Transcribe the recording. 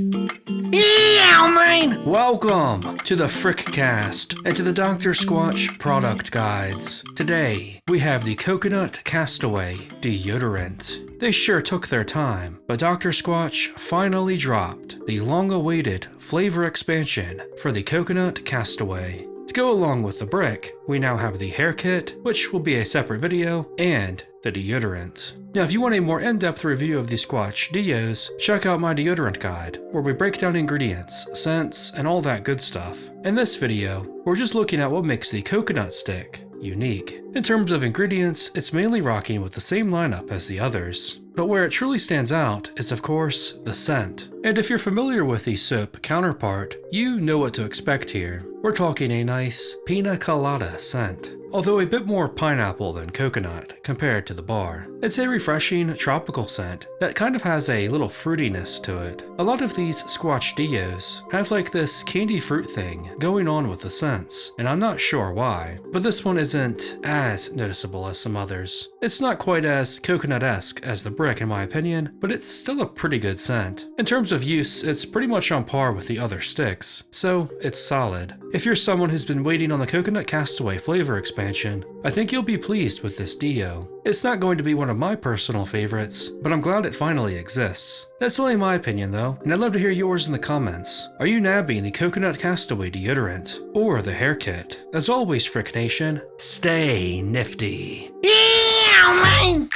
Yeah, man! Welcome to the Frickcast and to the Dr. Squatch product guides. Today, we have the Coconut Castaway Deodorant. They sure took their time, but Dr. Squatch finally dropped the long-awaited flavor expansion for the Coconut Castaway. To go along with the brick, we now have the hair kit, which will be a separate video, and the deodorant. Now, if you want a more in-depth review of the Squatch Deos, check out my deodorant guide, where we break down ingredients, scents, and all that good stuff. In this video, we're just looking at what makes the coconut stick unique. In terms of ingredients, it's mainly rocking with the same lineup as the others. But where it truly stands out is, of course, the scent. And if you're familiar with the soap counterpart, you know what to expect here. We're talking a nice Pina Colada scent, although a bit more pineapple than coconut compared to the bar. It's a refreshing tropical scent that kind of has a little fruitiness to it. A lot of these Squatch Deos have like this candy fruit thing going on with the scents, and I'm not sure why, but this one isn't as noticeable as some others. It's not quite as coconut-esque as the brick in my opinion, but it's still a pretty good scent. In terms of use, it's pretty much on par with the other sticks, so it's solid. If you're someone who's been waiting on the Coconut Castaway flavor expansion, I think you'll be pleased with this Deo. It's not going to be one of my personal favorites, but I'm glad it finally exists. That's only my opinion though, and I'd love to hear yours in the comments. Are you nabbing the Coconut Castaway deodorant, or the hair kit? As always, Frick Nation, stay nifty. Yeah, man!